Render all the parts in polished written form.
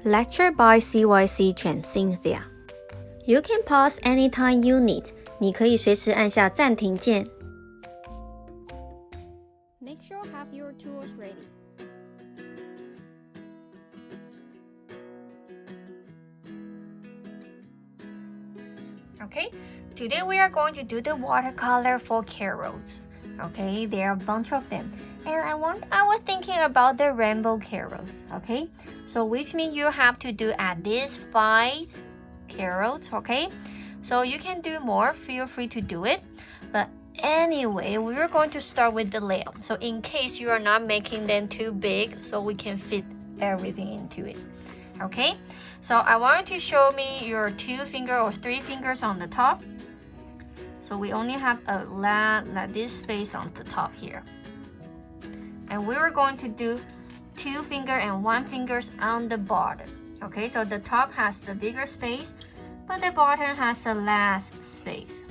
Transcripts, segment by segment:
Lecture by CYC Chen Cynthia. You can pause anytime you need. 你可以随时按下暂停键。Make sure have your tools ready. Okay, today we are going to do the watercolor for carols. Okay, there are a bunch of them. And I was thinking about the rainbow carols. Okay, so which means you have to do at least 5 carols. Okay, so you can do more, feel free to do it. But anyway, we're going to start with the layout. So in case you are not making them too big, so we can fit everything into it. Okay, so I want you to show me your 2 finger or 3 fingers on the top. So we only have like this space on the top here. And we were going to do 2 finger and 1 fingers on the bottom. Okay, so the top has the bigger space, but the bottom has the last space.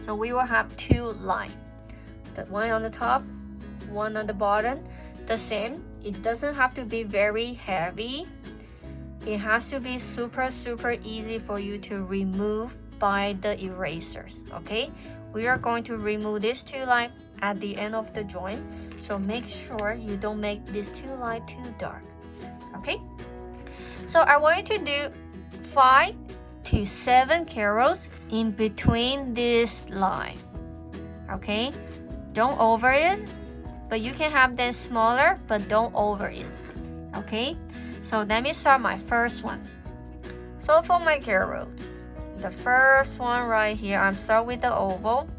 So we will have 2 lines. The one on the top, one on the bottom. The same, it doesn't have to be very heavy. It has to be super easy for you to remove by the erasers. Okay, we are going to remove these 2 lines at the end of the joint, so make sure you don't make these 2 lines too dark. Okay, so I want you to do 5 to 7 carols in between this line. Okay, don't over it, but you can have them smaller, but don't over it. Okay, so let me start my first one. So for my carols, the first one right here, I'm start with the oval.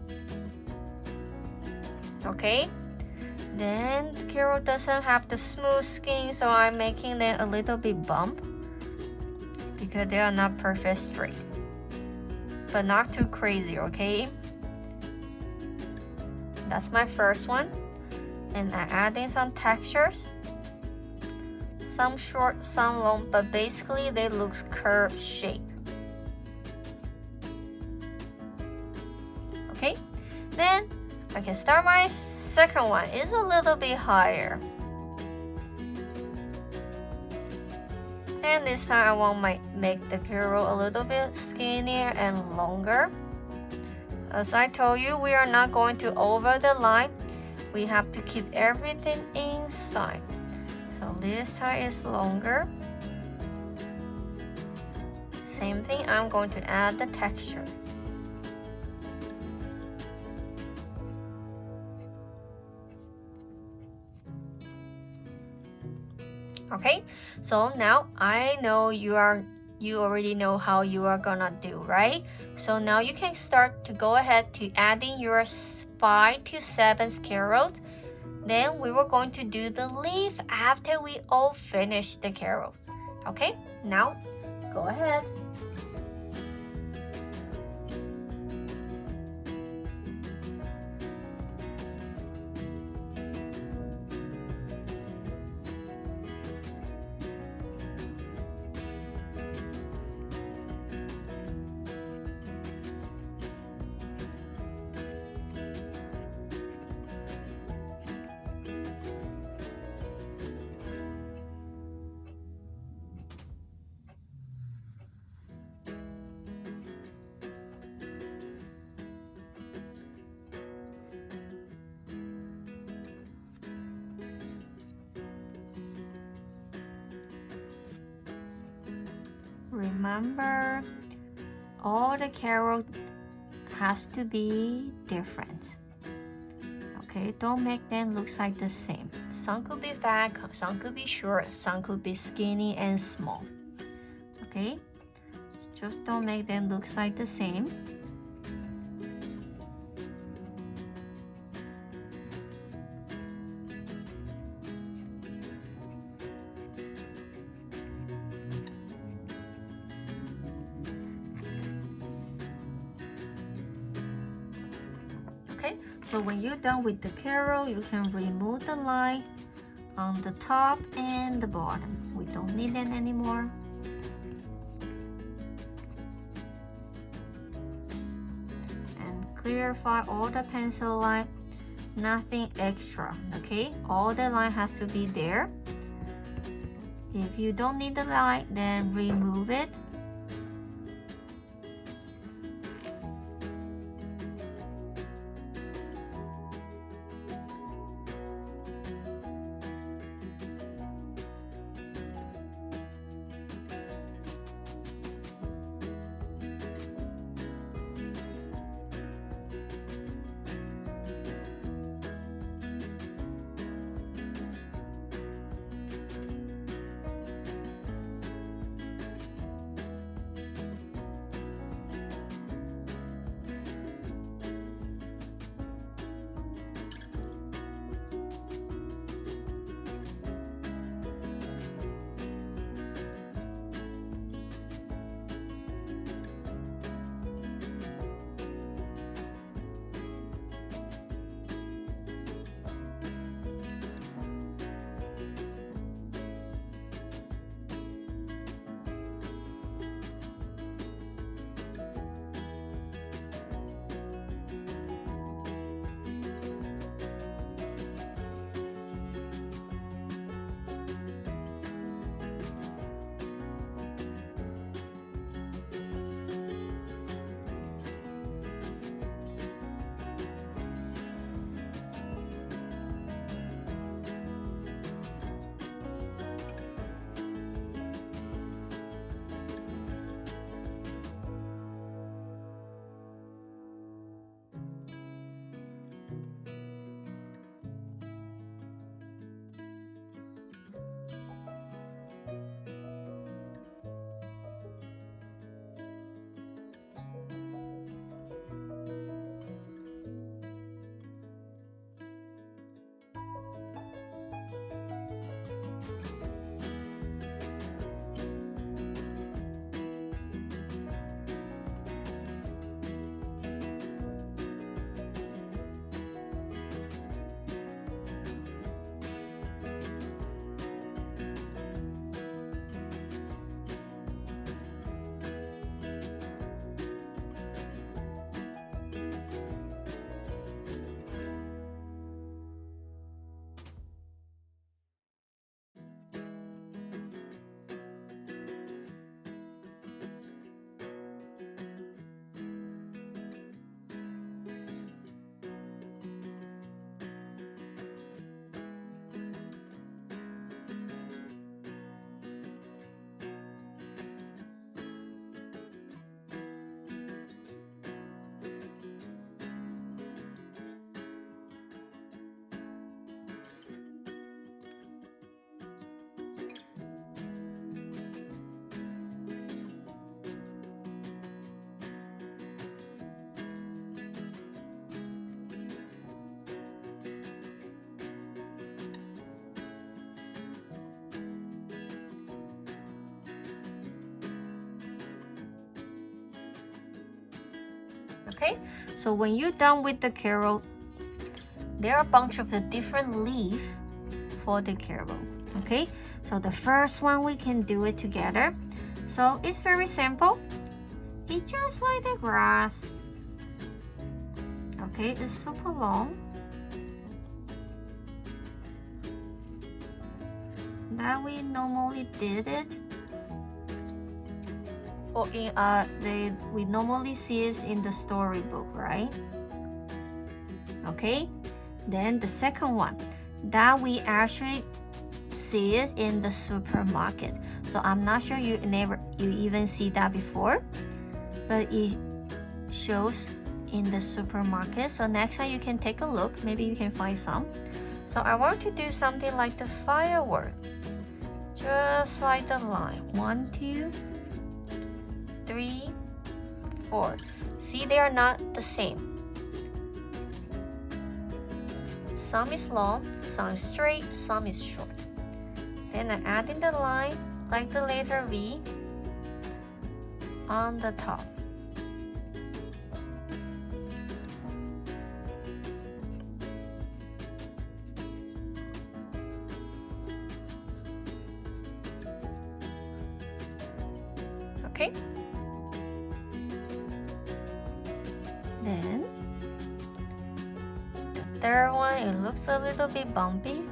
Okay, then the carol doesn't have the smooth skin, so I'm making them a little bit bump because they are not perfect straight, but not too crazy. Okay, that's my first one. And I add in some textures, some short, some long, but basically they look curved shape. Okay, then I can start my second one. It's a little bit higher, and this time I want make the carol a little bit skinnier and longer. As I told you, we are not going to over the line. We have to keep everything inside. So this side is longer. Same thing, I'm going to add the texture. Okay, so now I know you already know how you are gonna do, right? So now you can start to go ahead to adding your 5 to 7 carols. Then we were going to do the leaf after we all finish the carols. Okay, now go ahead. Remember, all the carols has to be different. Okay, don't make them look like the same. Some could be fat, some could be short, some could be skinny and small. Okay, just don't make them look like the same. Okay, so when you're done with the carol, you can remove the line on the top and the bottom. We don't need it anymore. And clarify all the pencil line nothing extra, okay? All the line has to be there. If you don't need the line, then remove it. Okay, so when you're done with the carrot, there are a bunch of the different leaf for the carrot. Okay, so the first one we can do it together. So it's very simple. It's just like the grass. Okay, it's super long. That we normally did it. Or we normally see it in the storybook, right? Okay, then the second one that we actually see it in the supermarket. So I'm not sure you even see that before, but it shows in the supermarket. So next time you can take a look, maybe you can find some. So I want to do something like the firework, just like the line 1, 2, 3, 4. See, they are not the same. Some is long, some is straight, some is short. Then I add in the line like the letter V on the top. Okay. Then the third one it looks a little bit bumpy.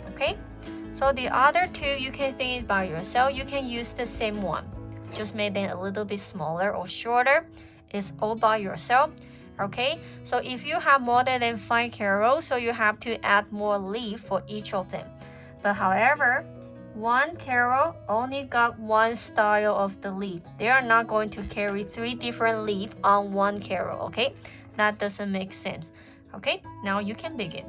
Okay, so the other two you can think it by yourself. You can use the same one, just make them a little bit smaller or shorter. It's all by yourself. Okay, so if you have more than 5 carols, so you have to add more leaf for each of them. But however, one carol only got one style of the leaf. They are not going to carry 3 different leaves on one carol. Okay, that doesn't make sense. Okay, now you can begin.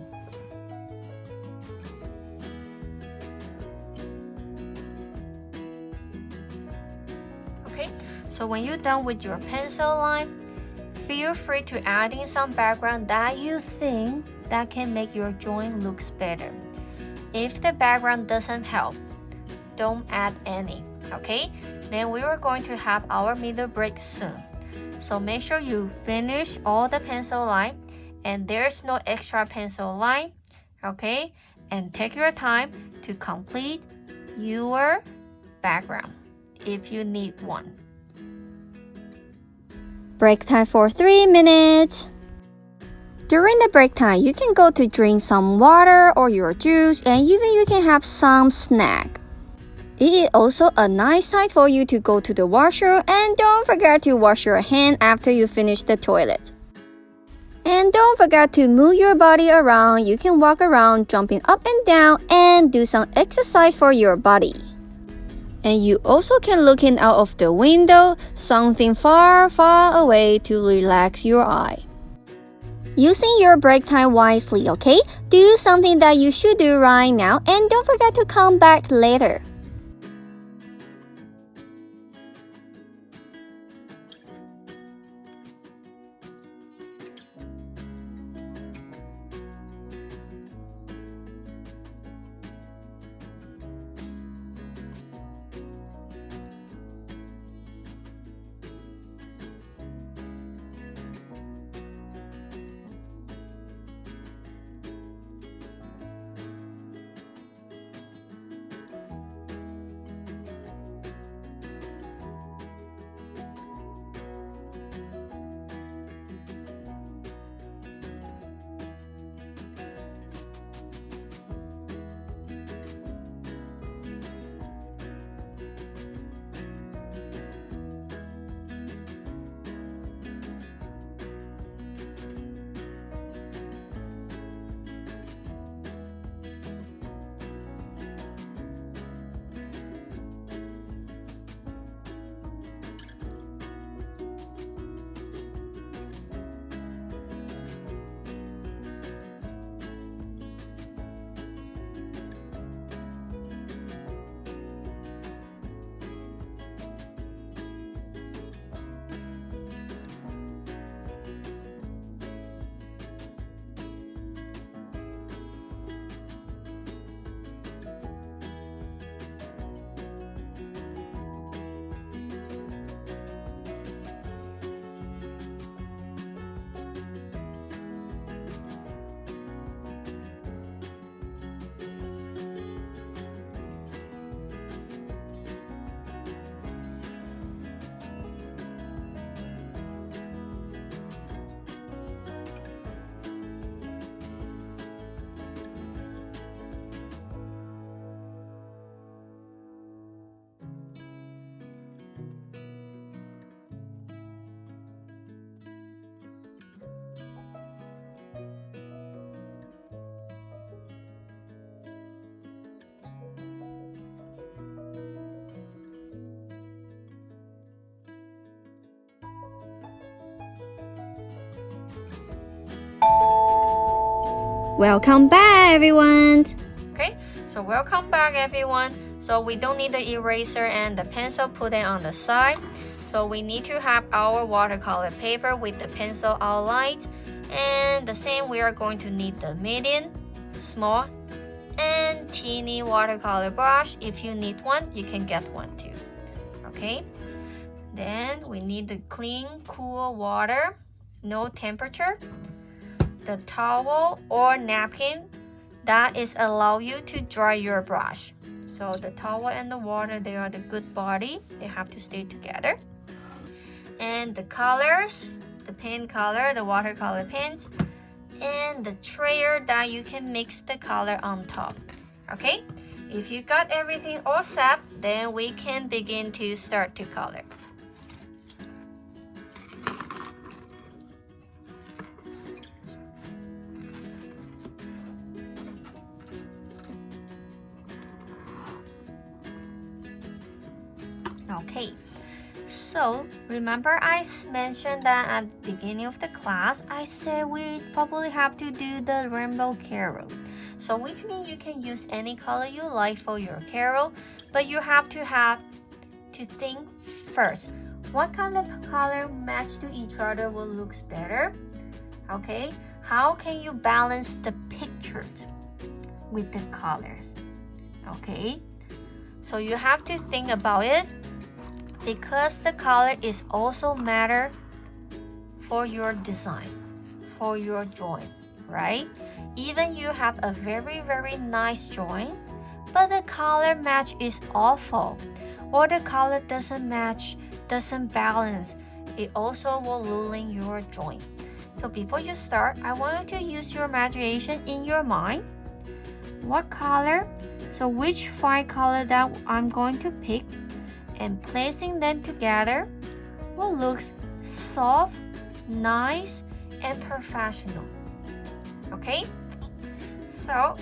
Okay, so when you're done with your pencil line, feel free to add in some background that you think that can make your drawing looks better. If the background doesn't help, don't add any, okay? Then we are going to have our middle break soon. So make sure you finish all the pencil line and there's no extra pencil line, okay? And take your time to complete your background if you need one. Break time for 3 minutes. During the break time, you can go to drink some water or your juice, and even you can have some snack. It is also a nice time for you to go to the washroom, and don't forget to wash your hand after you finish the toilet. And don't forget to move your body around. You can walk around, jumping up and down, and do some exercise for your body. And you also can look in out of the window, something far, far away to relax your eye. Using your break time wisely, okay? Do something that you should do right now and don't forget to come back later. Welcome back, everyone. Okay, so welcome back, everyone. So we don't need the eraser and the pencil, put it on the side. So we need to have our watercolor paper with the pencil outline. And the same, we are going to need the medium, small, and teeny watercolor brush. If you need one, you can get one too. Okay, then we need the clean, cool water, no temperature. The towel or napkin, that is allow you to dry your brush. So the towel and the water, they are the good body. They have to stay together. And the colors, the paint color, the watercolor paints, and the trayer that you can mix the color on top. Okay, if you got everything all set, then we can begin to start to color. Okay, so remember I mentioned that at the beginning of the class, I said we probably have to do the rainbow carol. So which means you can use any color you like for your carol, but you have to think first, what kind of color match to each other will looks better? Okay, how can you balance the pictures with the colors? Okay, so you have to think about it, because the color is also matter for your design, for your drawing, right? Even you have a very nice drawing, but the color match is awful, or the color doesn't match, doesn't balance, it also will ruin your drawing. So before you start, I want you to use your imagination in your mind. What color, so which 5 color that I'm going to pick, and placing them together will look soft, nice, and professional. Okay, so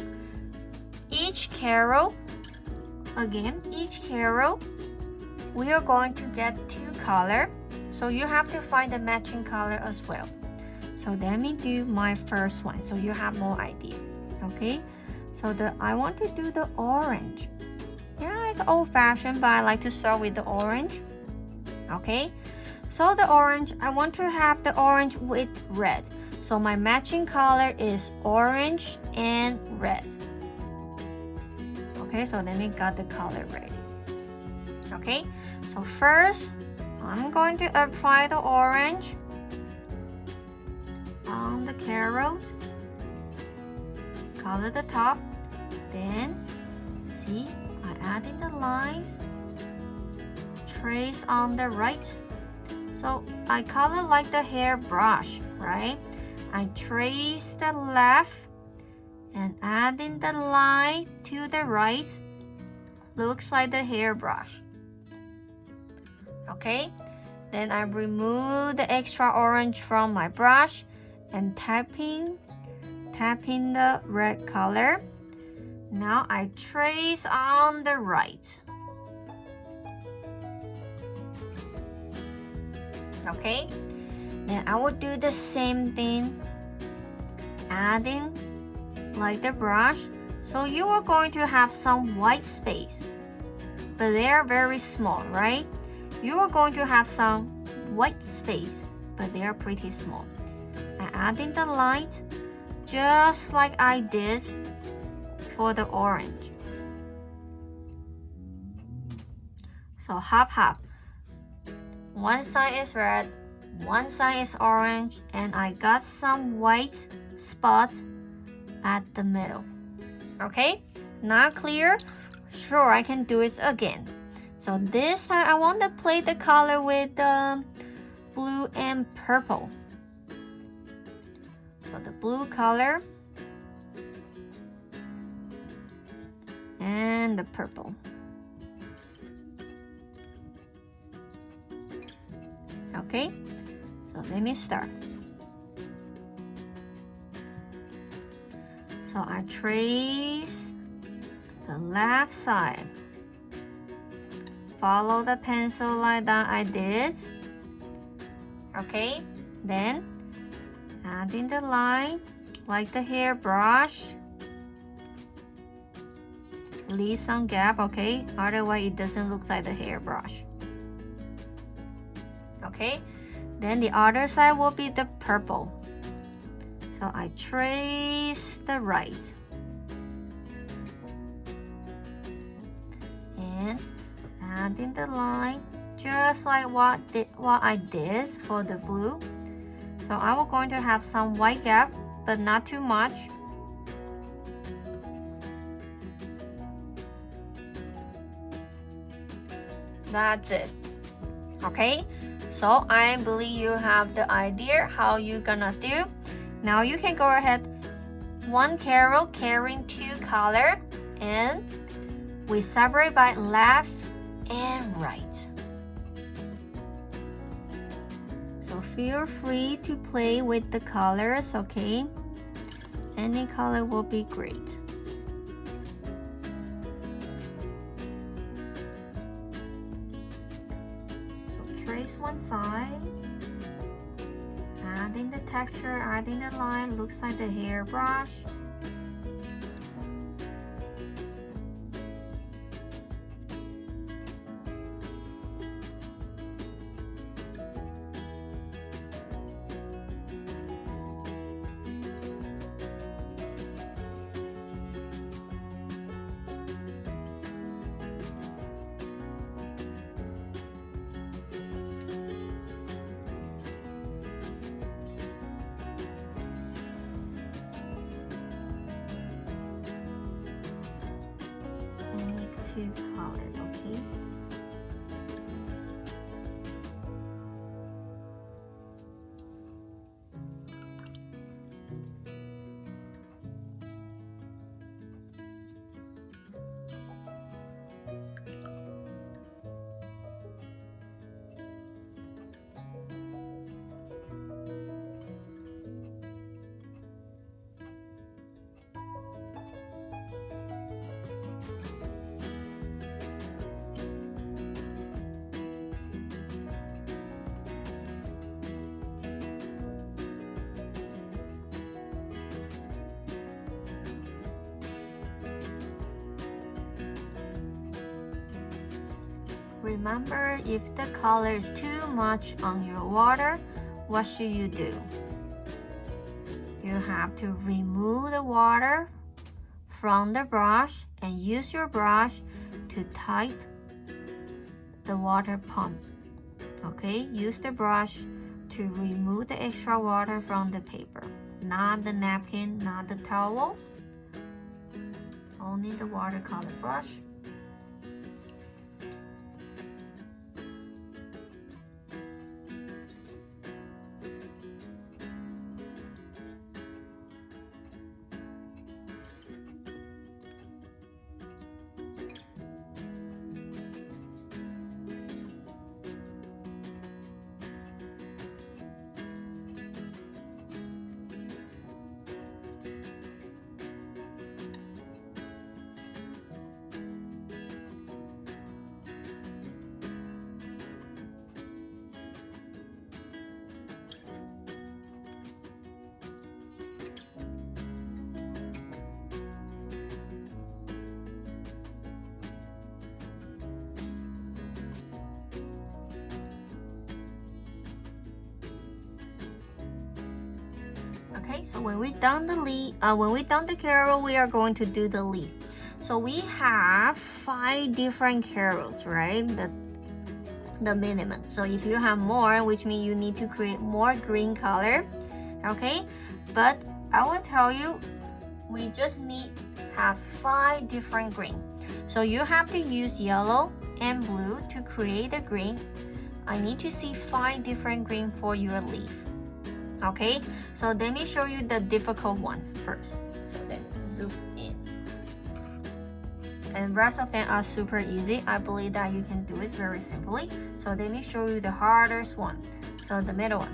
each carol, we are going to get 2 color, so you have to find the matching color as well. So let me do my first one so you have more idea. Okay, so I want to do the orange. Yeah, it's old-fashioned, but I like to start with the orange. Okay, so the orange, I want to have the orange with red. So my matching color is orange and red. Okay, so let me get the color ready. Okay, so first, I'm going to apply the orange on the carrot. Color the top. Then, see, I added the lines, trace on the right. So I color like the hairbrush, right? I trace the left and adding the line to the right. Looks like the hairbrush. Okay, then I remove the extra orange from my brush and tapping the red color. Now I trace on the right. Okay, then I will do the same thing, adding like the brush. So you are going to have some white space, but they are very small, right? You are going to have some white space, but they are pretty small. I adding the light just like I did for the orange. So half. One side is red, one side is orange, and I got some white spots at the middle. Okay, not clear? Sure, I can do it again. So this time I want to play the color with the blue and purple. So the blue color and the purple. Okay, so let me start. So I trace the left side. Follow the pencil line that I did. Okay, then adding the line like the hairbrush. Leave some gap, okay? Otherwise it doesn't look like the hairbrush. Okay, then the other side will be the purple. So I trace the right. And adding the line just like what I did for the blue. So I will going to have some white gap, but not too much. That's it. Okay, so I believe you have the idea how you're gonna do. Now you can go ahead, one carrot carrying two color, and we separate by left and right. So feel free to play with the colors, okay? Any color will be great. So trace one side, adding the texture, adding the line, looks like the hairbrush. Two colors, okay? Remember, if the color is too much on your water, what should you do? You have to remove the water from the brush and use your brush to tight the water pump. Okay, use the brush to remove the extra water from the paper, not the napkin, not the towel, only the watercolor brush. Okay, so when we done the carrot, we are going to do the leaf. So we have 5 different carrots, right? The minimum. So if you have more, which means you need to create more green color, okay? But I will tell you, we just need have 5 different green. So you have to use yellow and blue to create the green. I need to see 5 different green for your leaf. Okay, so let me show you the difficult ones first. So then zoom in. And rest of them are super easy. I believe that you can do it very simply. So let me show you the hardest one. So the middle one.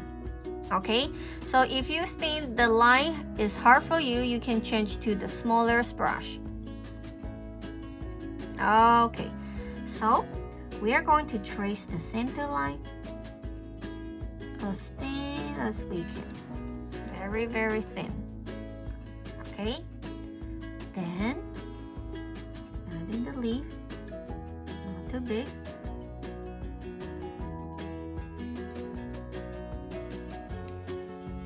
Okay, so if you think the line is hard for you, you can change to the smallest brush. Okay, so we are going to trace the center line as thin as we can. Very, very thin. Okay, then adding the leaf, not too big.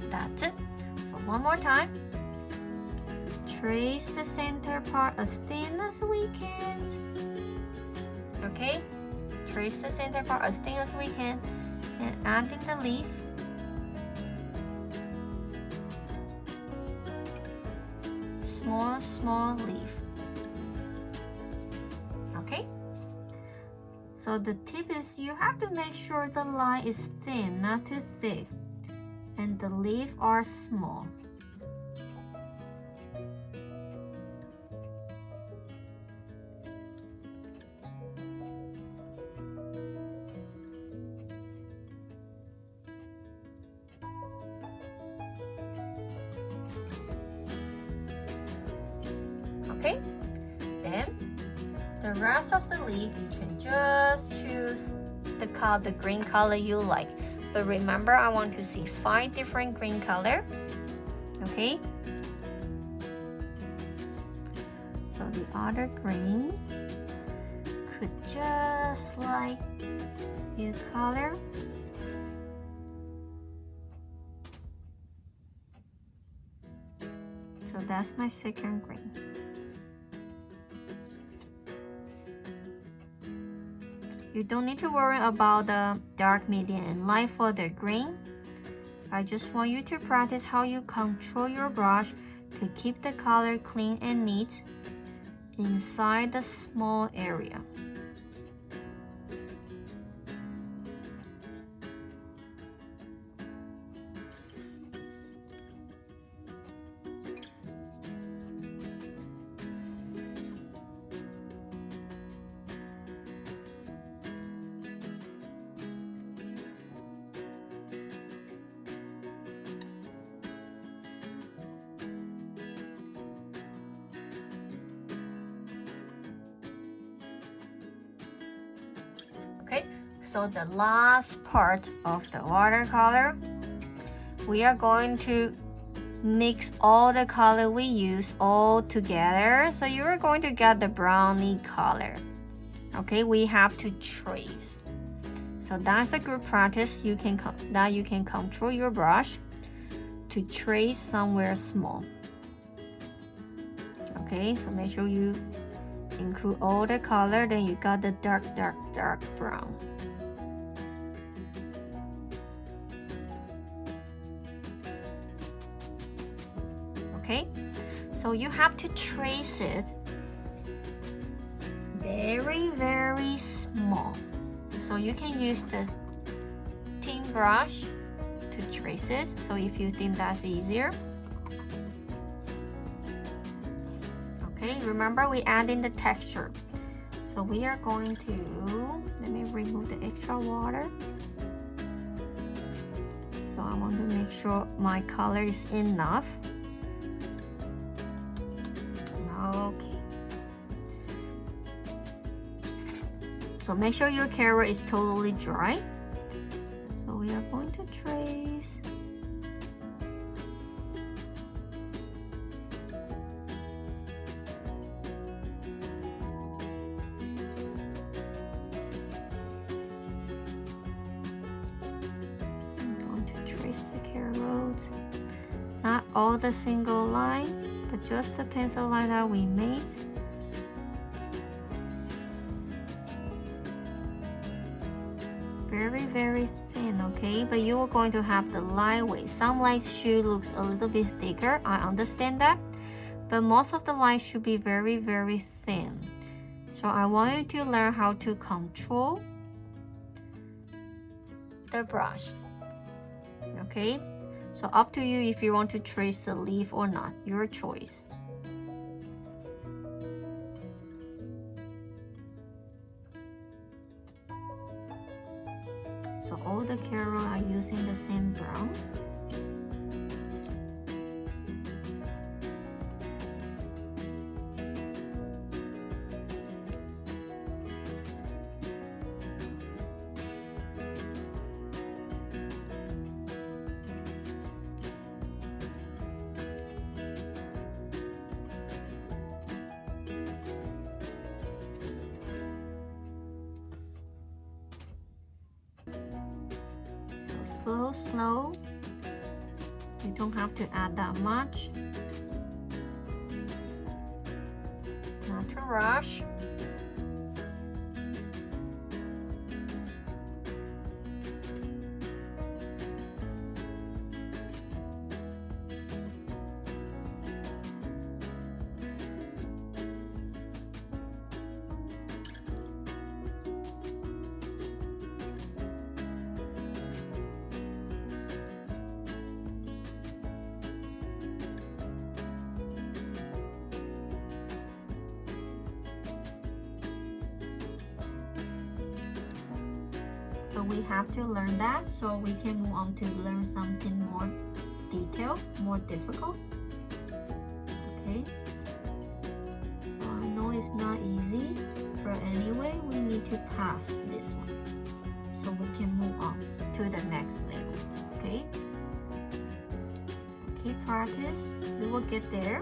That's it. So one more time. Trace the center part as thin as we can. Okay, trace the center part as thin as we can, and adding the leaf. Small leaf. Okay, So the tip is you have to make sure the line is thin, not too thick, and the leaves are small. Okay, then the rest of the leaf you can just choose the green color you like. But remember, I want to see 5 different green color. Okay. So the other green could just like you color. So that's my second green. You don't need to worry about the dark, medium, and light for the green. I just want you to practice how you control your brush to keep the color clean and neat inside the small area. Okay, so the last part of the watercolor, we are going to mix all the color we use all together. So you are going to get the brownie color. Okay, we have to trace. So that's a good practice. You can control your brush to trace somewhere small. Okay, so make sure you include all the color, then you got the dark brown. Okay, so you have to trace it very small. So you can use the thin brush to trace it, so if you think that's easier. Okay, remember we add in the texture. So we are going to, let me remove the extra water. So I want to make sure my color is enough. Okay. So make sure your carrot is totally dry. So we are going to trace. Not all the single line, but just the pencil line that we made. Very thin, okay? But you are going to have the lightweight. Some light should look a little bit thicker, I understand that. But most of the lines should be very thin. So I want you to learn how to control the brush, okay? So up to you if you want to trace the leaf or not, your choice. So all the carrots are using the same brown. Slow. You don't have to add that much. Not to rush. but we have to learn that so we can move on to learn something more detailed, more difficult. Okay, so I know it's not easy, but anyway, we need to pass this one so we can move on to the next level. Okay, so keep practice, we will get there.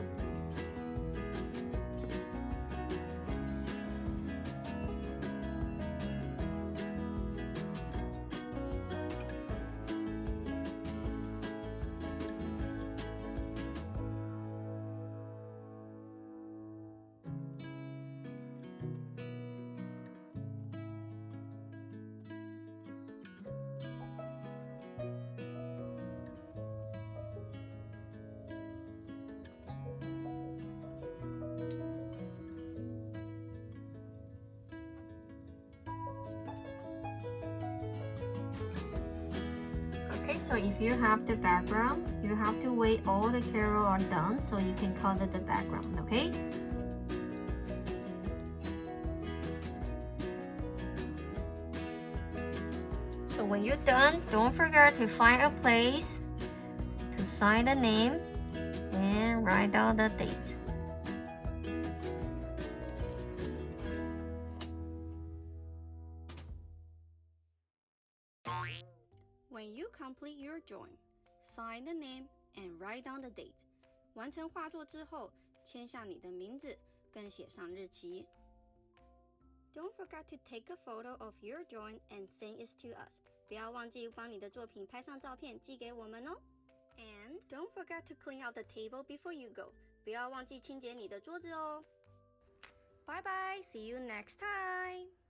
Okay, so if you have the background, you have to wait all the carrots are done so you can color the background, okay? So when you're done, don't forget to find a place to sign the name and write down the date. When you complete your drawing, sign the name and write down the date. 完成画作之后，签下你的名字，更写上日期。Don't forget to take a photo of your drawing and send it to us. 不要忘记帮你的作品拍上照片寄给我们哦。And don't forget to clean out the table before you go. 不要忘记清洁你的桌子哦。Bye bye, see you next time.